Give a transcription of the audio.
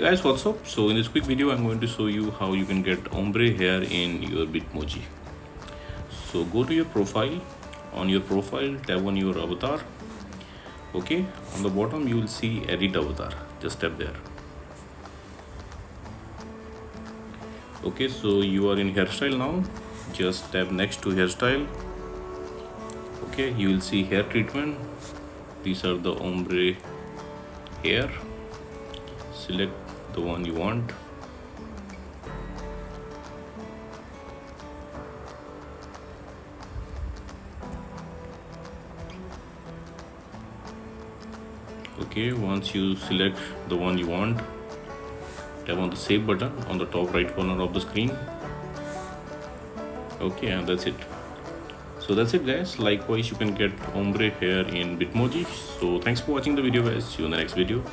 Guys, what's up? So in this quick video I'm going to show you how you can get ombre hair in your Bitmoji. So go to your profile. On your profile, tap on your avatar. Okay, on the bottom you will see edit avatar. Just tap there. Okay, so you are in hairstyle now. Just tap next to hairstyle. Okay, you will see hair treatment. These are the ombre hair. Select the one you want. Okay, once you select the one you want, tap on the save button on the top right corner of the screen. Okay, and that's it. So that's it, guys. Likewise, you can get ombre hair in Bitmoji. So thanks for watching the video, guys. See you in the next video.